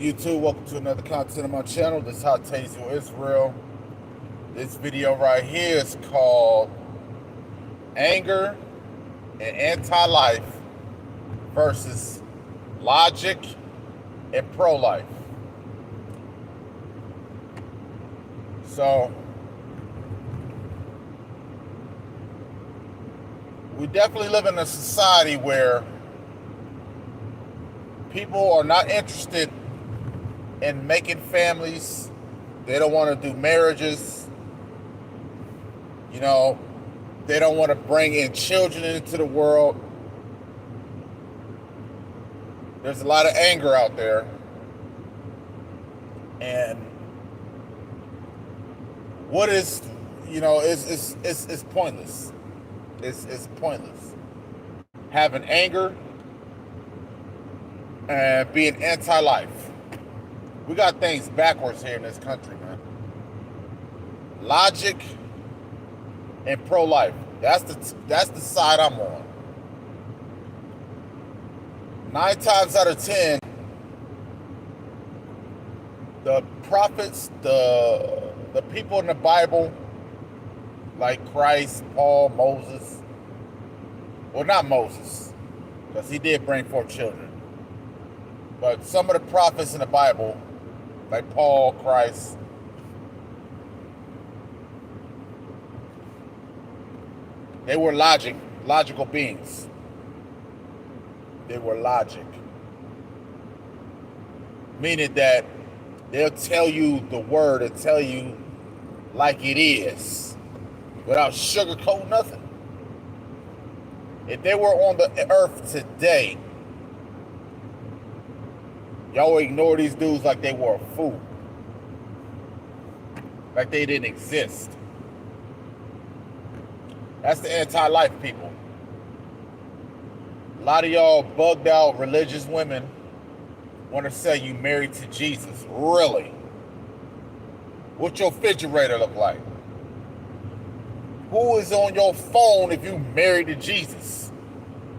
YouTube, welcome to another content on my channel. This is Hot Taser Israel. This video right here is called Anger and Anti-Life versus Logic and Pro-Life. So, we definitely live in a society where people are not interested in making families. They don't want to do marriages. You know, they don't want to bring in children into the world. There's a lot of anger out there. And what is, it's pointless. It's pointless. Having anger and being anti-life. We got things backwards here in this country, man. Logic and pro-life. That's the side I'm on. 9 times out of 10, the prophets, the people in the Bible, like Christ, Paul, Moses. Well, not Moses, because he did bring forth children. But some of the prophets in the Bible, like Paul, Christ, they were logical beings. They were logic. Meaning that they'll tell you the word and tell you like it is without sugarcoating nothing. If they were on the earth today, y'all would ignore these dudes like they were a fool. Like they didn't exist. That's the anti-life people. A lot of y'all bugged out religious women want to say you married to Jesus. Really? What your refrigerator look like? Who is on your phone if you married to Jesus?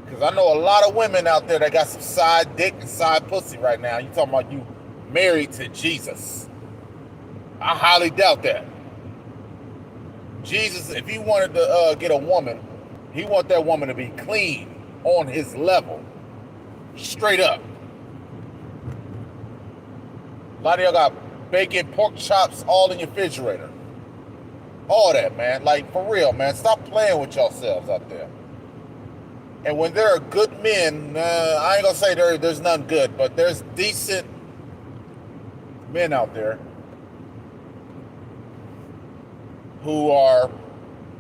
Because I know a lot of women out there that got some side dick and side pussy right now. You talking about you married to Jesus. I highly doubt that. Jesus, if he wanted to get a woman, he want that woman to be clean, on his level. Straight up. A lot of y'all got bacon, pork chops all in your refrigerator. All that, man. Like, for real, man. Stop playing with yourselves out there. And when there are good men, I ain't gonna say there's none good, but there's decent men out there who are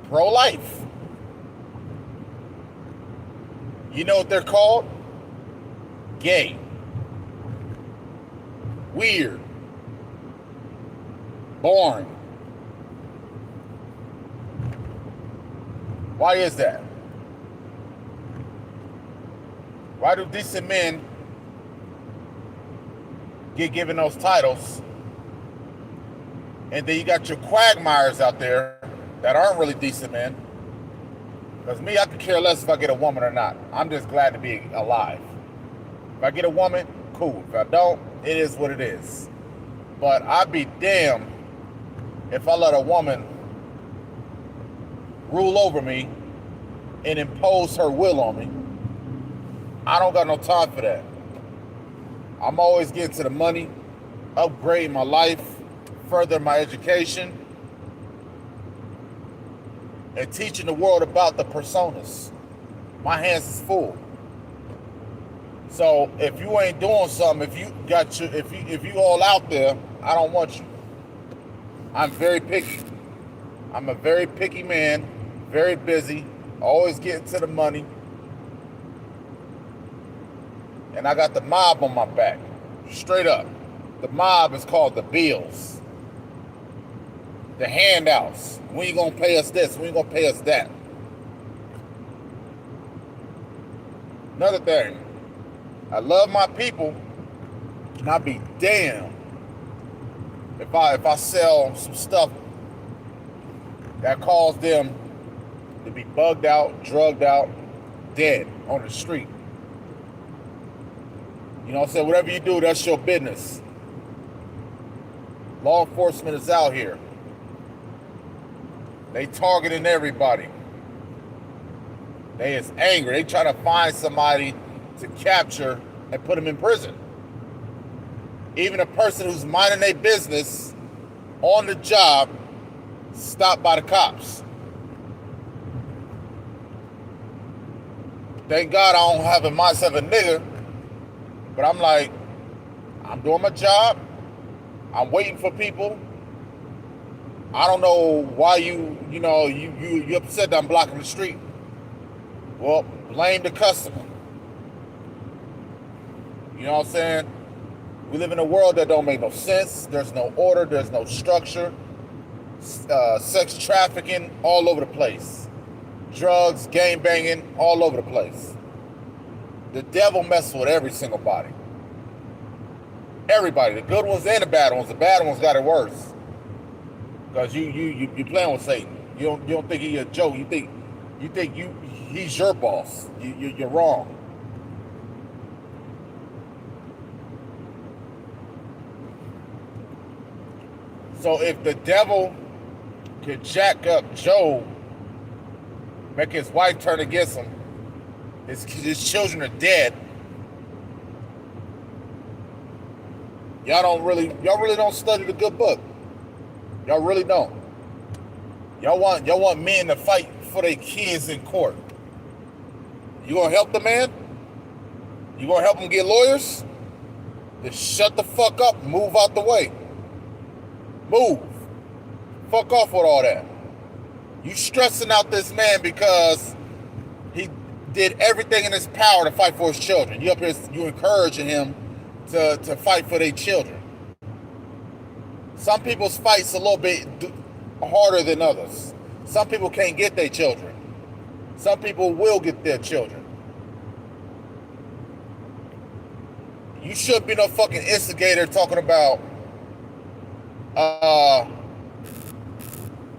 pro-life. You know what they're called? Gay. Weird. Boring. Why is that? Why do decent men get given those titles? And then you got your quagmires out there that aren't really decent men. Because me, I could care less if I get a woman or not. I'm just glad to be alive. If I get a woman, cool. If I don't, it is what it is. But I'd be damned if I let a woman rule over me and impose her will on me. I don't got no time for that. I'm always getting to the money, upgrading my life, further my education, and teaching the world about the personas. My hands is full. So if you ain't doing something, if you all out there, I don't want you. I'm very picky. I'm a very picky man, very busy, always getting to the money. And I got the mob on my back. Straight up. The mob is called the bills. The handouts. When you gonna pay us this? When you gonna pay us that? Another thing. I love my people, and I'll be damned if I sell some stuff that caused them to be bugged out, drugged out, dead on the street. You know what I'm saying? Whatever you do, that's your business. Law enforcement is out here. They targeting everybody. They is angry. They try to find somebody to capture and put them in prison. Even a person who's minding their business on the job stopped by the cops. Thank God I don't have in myself a nigga, but I'm like, I'm doing my job. I'm waiting for people. I don't know why you upset that I'm blocking the street. Well, blame the customer. You know what I'm saying? We live in a world that don't make no sense. There's no order. There's no structure. Sex trafficking all over the place. Drugs, gang banging all over the place. The devil messes with every single body. Everybody, the good ones and the bad ones. The bad ones got it worse. Because you playing with Satan. You don't think he's a joke. You think he's your boss. You're wrong. So if the devil could jack up Job, make his wife turn against him, his children are dead. Y'all really don't study the good book. Y'all really don't. Y'all want men to fight for their kids in court. You gonna help the man? You gonna help him get lawyers? Just shut the fuck up and move out the way. Move. Fuck off with all that. You stressing out this man because he did everything in his power to fight for his children. You up here, you encouraging him to fight for their children. Some people's fights a little bit harder than others. Some people can't get their children. Some people will get their children. You shouldn't be no fucking instigator talking about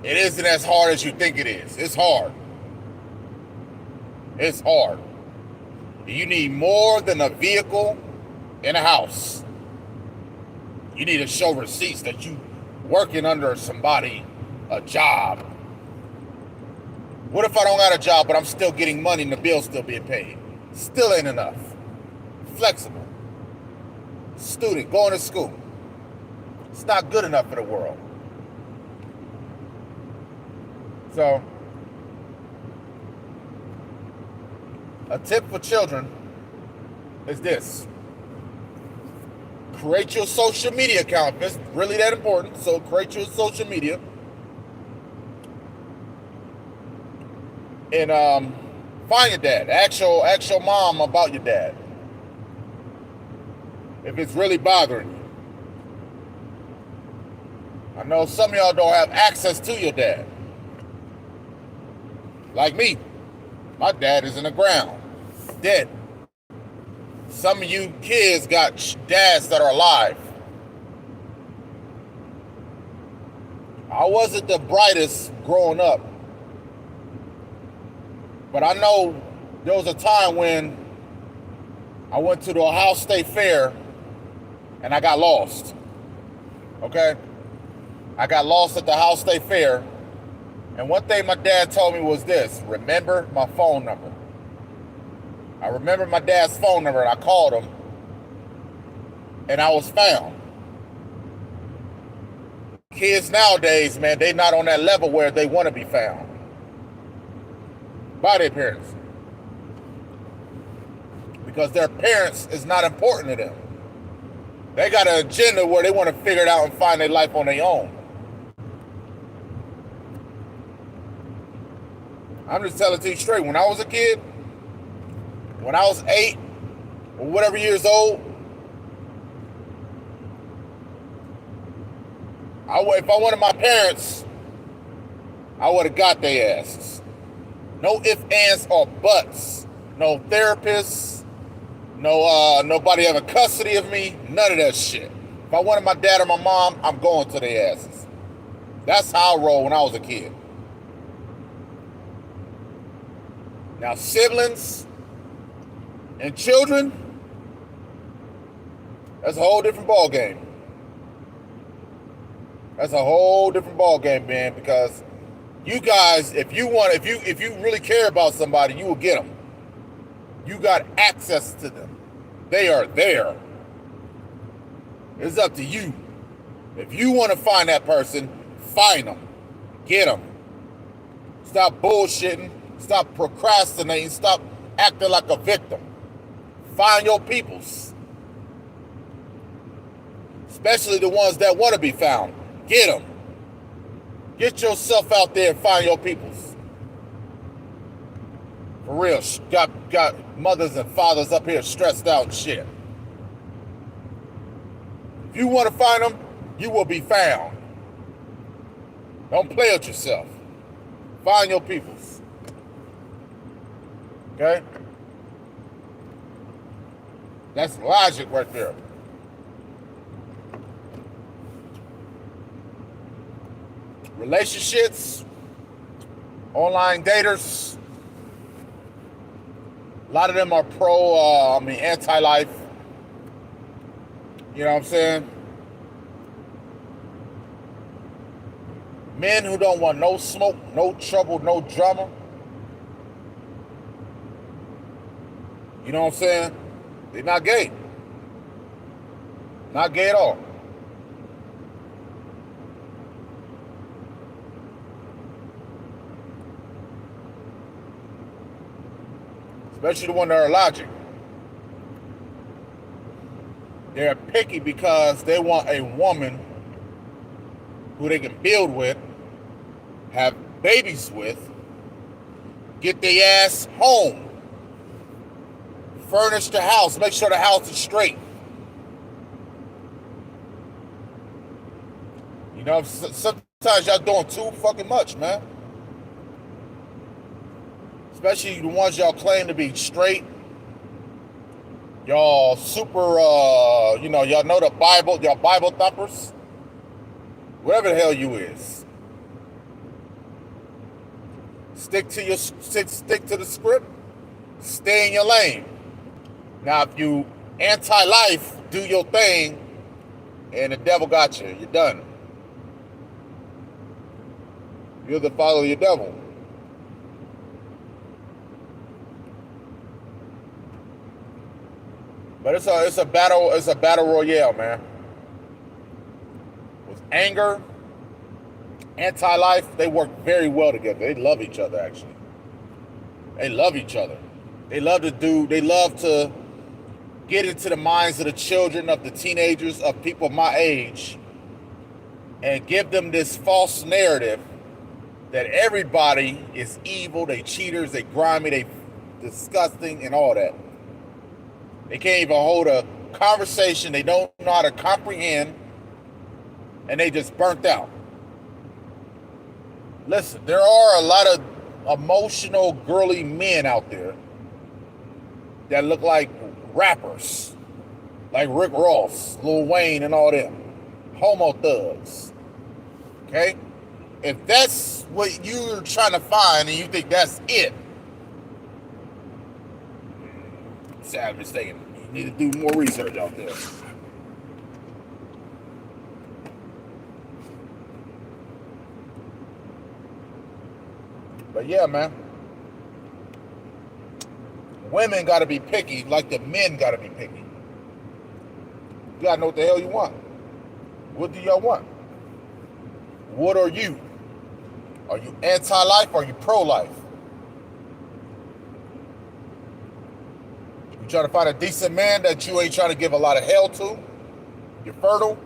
it isn't as hard as you think it is. It's hard. It's hard. You need more than a vehicle and a house. You need to show receipts that you working under somebody, a job. What if I don't got a job, but I'm still getting money and the bill's still being paid? Still ain't enough. Flexible. Student, going to school. It's not good enough for the world. So, a tip for children is this. Create your social media account. It's really that important. So create your social media. And find your dad. Ask your mom about your dad. If it's really bothering you. I know some of y'all don't have access to your dad. Like me. My dad is in the ground. Dead. Some of you kids got dads that are alive. I wasn't the brightest growing up. But I know there was a time when I went to the Ohio State Fair and I got lost. Okay? I got lost at the Ohio State Fair. And one thing my dad told me was this: remember my phone number. I remember my dad's phone number and I called him and I was found. Kids nowadays, man, they not on that level where they want to be found by their parents. Because their parents is not important to them. They got an agenda where they want to figure it out and find their life on their own. I'm just telling you straight, when I was a kid, when I was 8 or whatever years old, if I wanted my parents, I would have got their asses. No ifs, ands, or buts. No therapists. No nobody having custody of me. None of that shit. If I wanted my dad or my mom, I'm going to their asses. That's how I rolled when I was a kid. Now siblings and children, that's a whole different ball game. That's a whole different ball game, man. Because you guys, if you really care about somebody, you will get them. You got access to them. They are there. It's up to you. If you want to find that person, find them. Get them. Stop bullshitting. Stop procrastinating. Stop acting like a victim. Find your peoples. Especially the ones that want to be found. Get them. Get yourself out there and find your peoples. For real. Got mothers and fathers up here stressed out and shit. If you want to find them, you will be found. Don't play with yourself. Find your peoples. Okay? That's logic right there. Relationships, online daters, a lot of them are anti-life. You know what I'm saying? Men who don't want no smoke, no trouble, no drama. You know what I'm saying? They're not gay. Not gay at all. Especially the ones that are logic. They're picky because they want a woman who they can build with, have babies with, get their ass home, furnish the house, make sure the house is straight. You know, sometimes y'all doing too fucking much, man. Especially the ones y'all claim to be straight. Y'all super, y'all know the Bible, y'all Bible thumpers. Whatever the hell you is. Stick to the script. Stay in your lane. Now, if you anti-life, do your thing, and the devil got you. You're done. You're the follow your devil. But it's a battle royale, man. With anger, anti-life, they work very well together. They love each other, actually. They love each other. They love to get into the minds of the children, of the teenagers, of people my age, and give them this false narrative that everybody is evil, they cheaters, they grimy, they disgusting, and all that. They can't even hold a conversation. They don't know how to comprehend, and they just burnt out. Listen, there are a lot of emotional, girly men out there that look like rappers, like Rick Ross, Lil Wayne, and all them. Homo thugs. Okay? If that's what you're trying to find and you think that's it, sad mistaken. You need to do more research out there. But yeah, man. Women gotta be picky like the men gotta be picky. You gotta know what the hell you want. What do y'all want? What are you? Are you anti-life or are you pro-life? You trying to find a decent man that you ain't trying to give a lot of hell to? You're fertile?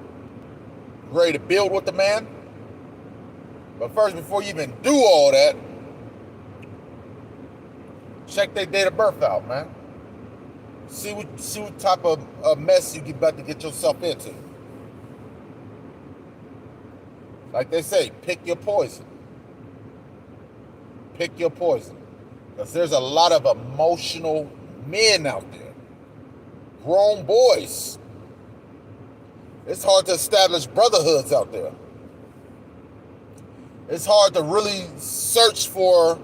Ready to build with the man? But first, before you even do all that, check their date of birth out, man. See what type of mess you about to get yourself into. Like they say, pick your poison. Pick your poison. Because there's a lot of emotional men out there. Grown boys. It's hard to establish brotherhoods out there. It's hard to really search for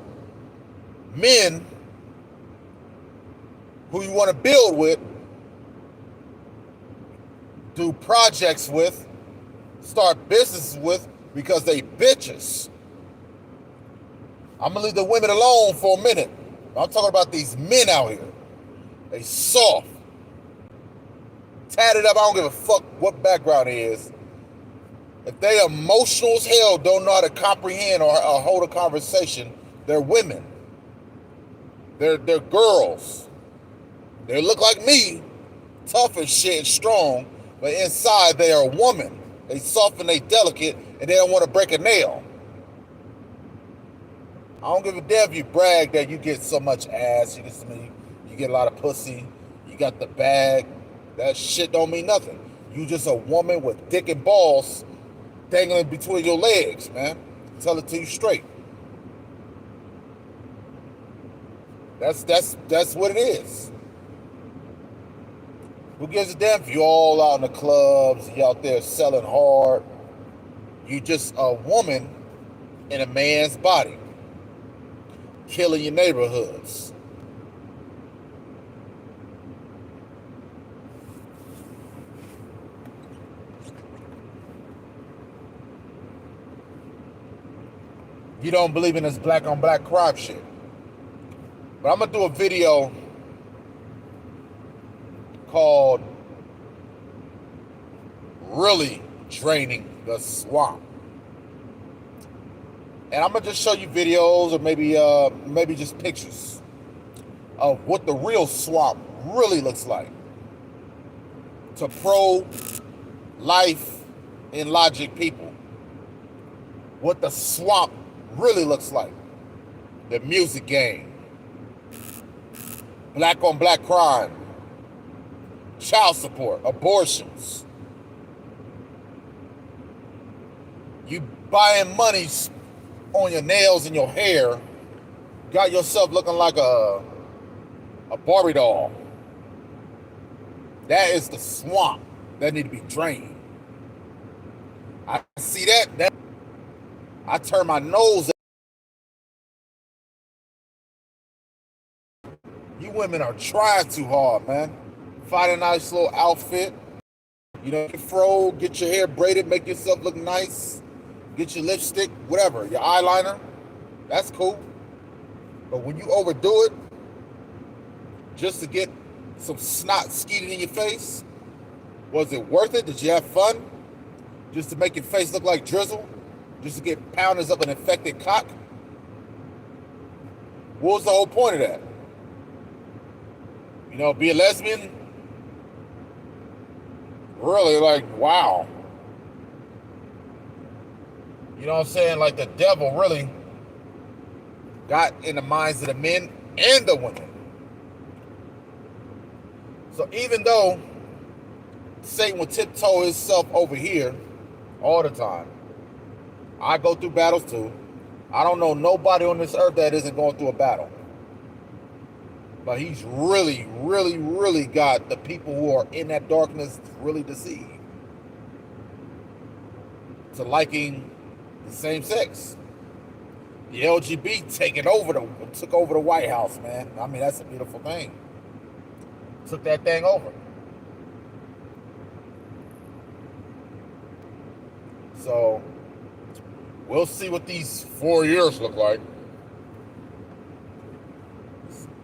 men who you want to build with, do projects with, start businesses with because they bitches. I'm gonna leave the women alone for a minute. I'm talking about these men out here. They soft. Tatted up, I don't give a fuck what background it is. If they emotional as hell, don't know how to comprehend or hold a conversation, they're women. They're girls. They look like me, tough as shit and strong, but inside they are a woman. They soft and they delicate, and they don't want to break a nail. I don't give a damn if you brag that you get so much ass, you get a lot of pussy, you got the bag. That shit don't mean nothing. You just a woman with dick and balls dangling between your legs, man. Tell it to you straight. That's what it is. Who gives a damn if you all out in the clubs, you out there selling hard? You just a woman in a man's body, killing your neighborhoods. You don't believe in this black on black crime shit. But I'm gonna do a video called Really Draining the Swamp. And I'm gonna just show you videos or maybe just pictures of what the real swamp really looks like to pro-life and logic people. What the swamp really looks like. The music game, black on black crime, child support, abortions. You buying money on your nails and your hair, got yourself looking like a Barbie doll. That is the swamp that need to be drained. I see that I turn my nose at. You women are trying too hard, man. Find a nice little outfit. You know, get fro, get your hair braided, make yourself look nice. Get your lipstick, whatever, your eyeliner. That's cool. But when you overdo it, just to get some snot skeeted in your face, was it worth it? Did you have fun? Just to make your face look like drizzle? Just to get pounders up an infected cock? What was the whole point of that? You know, be a lesbian? Really, like, wow. You know what I'm saying? Like, the devil really got in the minds of the men and the women. So even though Satan will tiptoe himself over here all the time, I go through battles too. I don't know nobody on this earth that isn't going through a battle. But he's really, really, really got the people who are in that darkness really deceived to liking the same sex. The LGBT took over the White House, man. I mean, that's a beautiful thing. Took that thing over. So we'll see what these 4 years look like.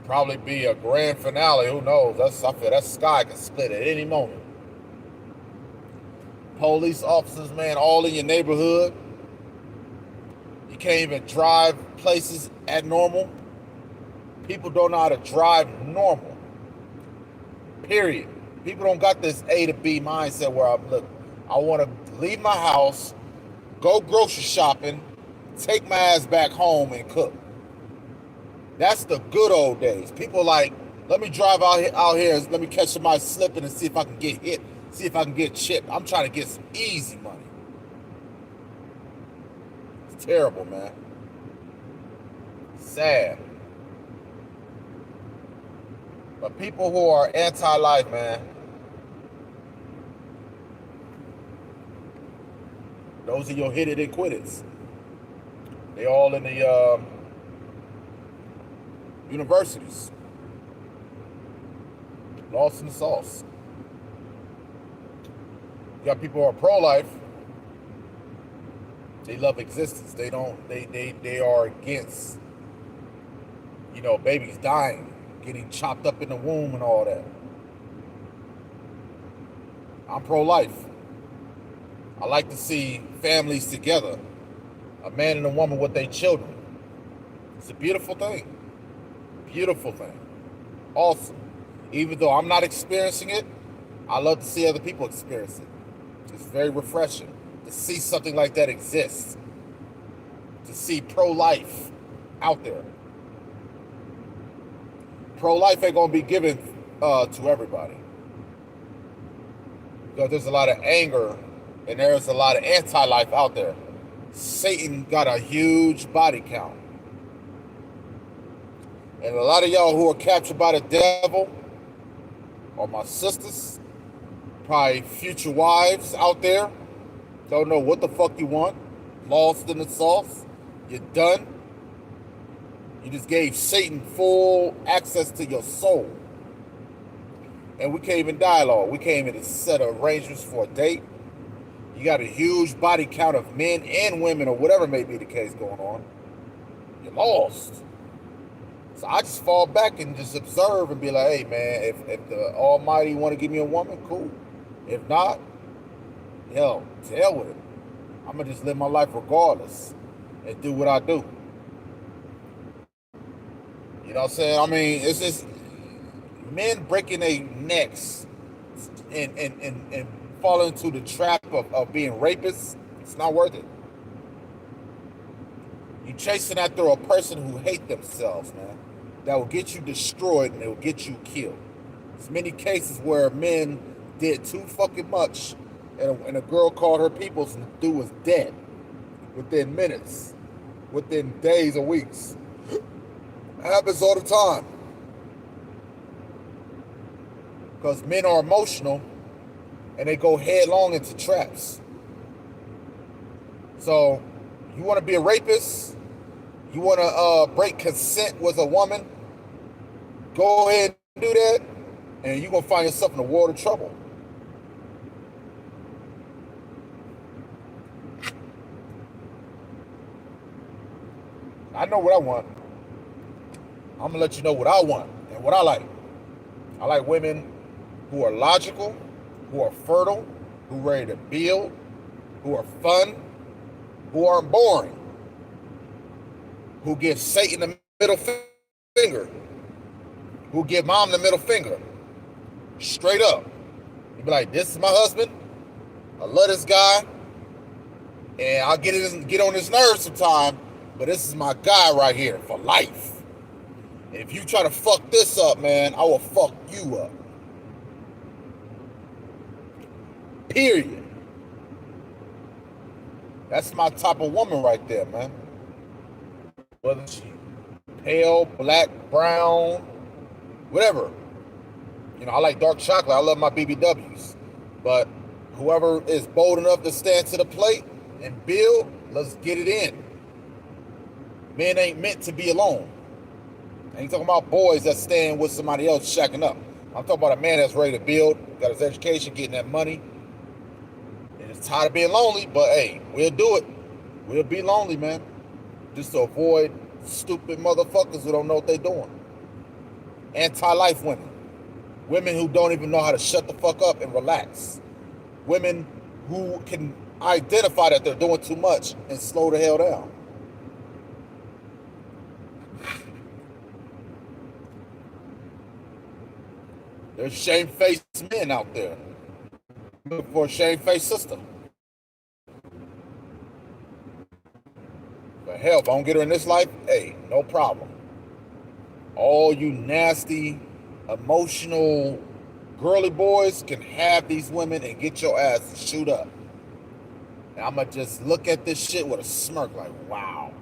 Probably be a grand finale. Who knows? I feel that sky can split at any moment. Police officers, man, all in your neighborhood. You can't even drive places at normal. People don't know how to drive normal. Period. People don't got this A to B mindset where I want to leave my house, go grocery shopping, take my ass back home and cook. That's the good old days. People like, let me drive out here, let me catch somebody slipping and see if I can get hit, see if I can get chipped. I'm trying to get some easy money. It's terrible, man. Sad. But people who are anti-life, man, those are your hit it and quit it. They all in the universities. Lost in the sauce. You got people who are pro-life, They love existence. They don't. They are against, babies dying, getting chopped up in the womb and all that. I'm pro-life. I like to see families together, a man and a woman with their children. It's a beautiful thing. Beautiful thing. Awesome. Even though I'm not experiencing it, I love to see other people experience it. It's very refreshing to see something like that exist. To see pro-life out there. Pro-life ain't gonna be given to everybody. Because there's a lot of anger and there's a lot of anti-life out there. Satan got a huge body count. And a lot of y'all who are captured by the devil are my sisters, probably future wives out there, don't know what the fuck you want, lost in the sauce, you're done. You just gave Satan full access to your soul. And we can't even dialogue. We can't even set arrangements for a date. You got a huge body count of men and women or whatever may be the case going on. You're lost. So I just fall back and just observe and be like, hey man, if the Almighty want to give me a woman, cool. If not, hell, to hell with it. I'm going to just live my life regardless and do what I do. You know what I'm saying? I mean, it's just men breaking their necks and falling into the trap of being rapists. It's not worth it. You chasing after a person who hate themselves, man. That will get you destroyed and it will get you killed. There's many cases where men did too fucking much and a girl called her peoples and the dude was dead within minutes, within days or weeks. It happens all the time. Because men are emotional and they go headlong into traps. So, you want to be a rapist? You want to break consent with a woman? Go ahead and do that, and you're going to find yourself in a world of trouble. I know what I want. I'm going to let you know what I want and what I like. I like women who are logical, who are fertile, who are ready to build, who are fun, who aren't boring, who give Satan the middle finger, who give mom the middle finger, straight up. You be like, this is my husband, I love this guy, and I'll get on his nerves sometime, but this is my guy right here for life. And if you try to fuck this up, man, I will fuck you up. Period. That's my type of woman right there, man. Whether she pale, black, brown, whatever. I like dark chocolate. I love my BBWs. But whoever is bold enough to stand to the plate and build, let's get it in. Men ain't meant to be alone. I ain't talking about boys that stand with somebody else shacking up. I'm talking about a man that's ready to build, got his education, getting that money, and is tired of being lonely, but hey, we'll do it. We'll be lonely, man. Just to avoid stupid motherfuckers who don't know what they're doing. Anti-life women. Women who don't even know how to shut the fuck up and relax. Women who can identify that they're doing too much and slow the hell down. There's shamefaced men out there looking for a shamefaced sister. But hell, if I don't get her in this life, hey, no problem. All you nasty, emotional, girly boys can have these women and get your ass to shoot up. And I'm going to just look at this shit with a smirk like, wow.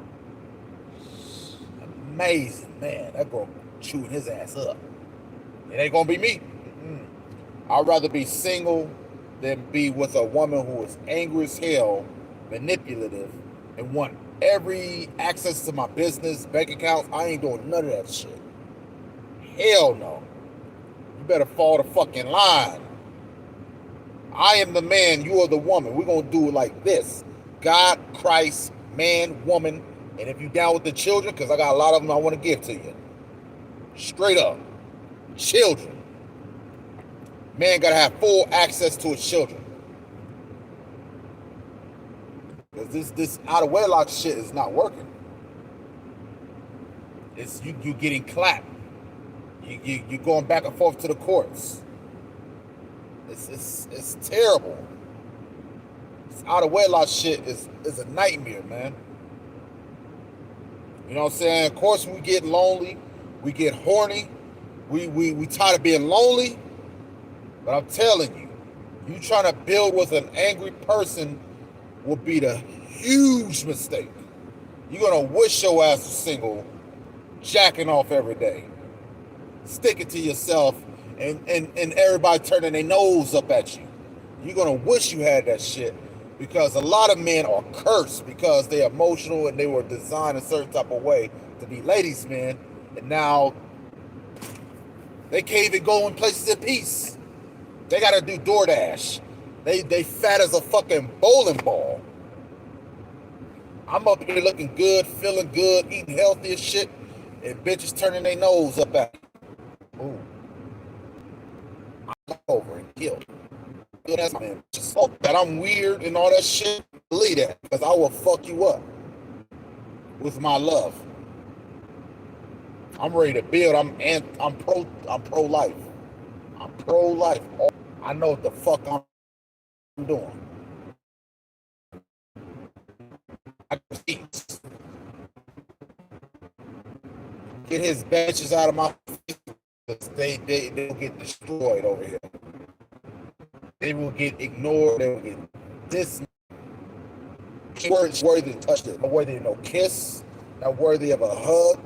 Amazing, man. That girl chewing his ass up. It ain't going to be me. I'd rather be single than be with a woman who is angry as hell, manipulative, and want every access to my business, bank accounts. I ain't doing none of that shit. Hell no. You better fall the fucking line. I am the man, you are the woman. We're going to do it like this. God, Christ, man, woman, and if you down with the children, because I got a lot of them I want to give to you. Straight up. Children. Man got to have full access to his children. Because this out of wedlock shit is not working. It's you getting clapped. You going back and forth to the courts. It's terrible. This out of wedlock shit is a nightmare, man. You know what I'm saying? Of course, we get lonely, we get horny, we tired of being lonely. But I'm telling you, you trying to build with an angry person will be the huge mistake. You're gonna wish your ass was single, jacking off every day. Stick it to yourself and everybody turning their nose up at you. You're gonna wish you had that shit, because a lot of men are cursed because they're emotional and they were designed a certain type of way to be ladies' men, and now they can't even go in places in peace. They gotta do DoorDash. They fat as a fucking bowling ball. I'm up here looking good, feeling good, eating healthy as shit, and bitches turning their nose up at me. Ooh. I'm over and killed. That's my man. Just hope that I'm weird and all that shit. Believe that, because I will fuck you up with my love. I'm ready to build. I'm pro-life. I'm pro-life. I know what the fuck I'm doing. I get his bitches out of my face. They'll get destroyed over here. They will get ignored. They will get this. Words worthy to touch it. Not worthy of no kiss. Not worthy of a hug.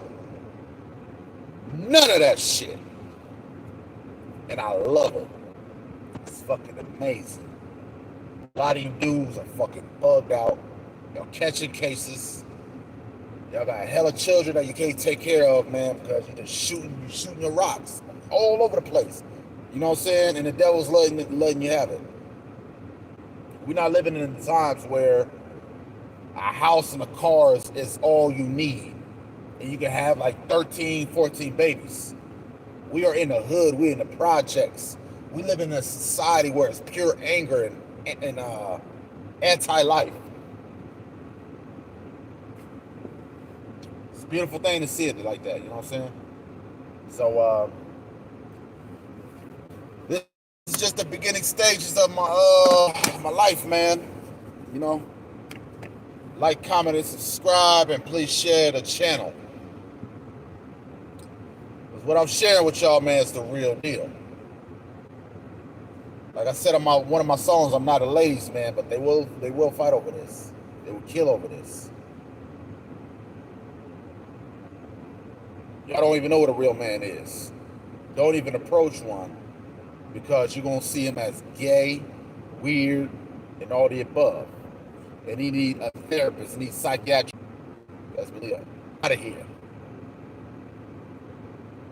None of that shit. And I love it. It's fucking amazing. A lot of you dudes are fucking bugged out. Y'all catching cases. Y'all got hella children that you can't take care of, man, because you're just shooting your rocks all over the place. You know what I'm saying? And the devil's letting you have it. We're not living in times where a house and a car is all you need. And you can have like 13, 14 babies. We are in the hood. We're in the projects. We live in a society where it's pure anger and anti-life. It's a beautiful thing to see it like that. You know what I'm saying? So this is just the beginning stages of my life, man. You know, like, comment, and subscribe, and please share the channel. Because what I'm sharing with y'all, man, is the real deal. Like I said on one of my songs, I'm not a ladies' man, but they will fight over this. They will kill over this. Y'all don't even know what a real man is. Don't even approach one, because you're going to see him as gay, weird, and all the above. And he need a therapist, he needs psychiatric. Let's believe it. Out of here.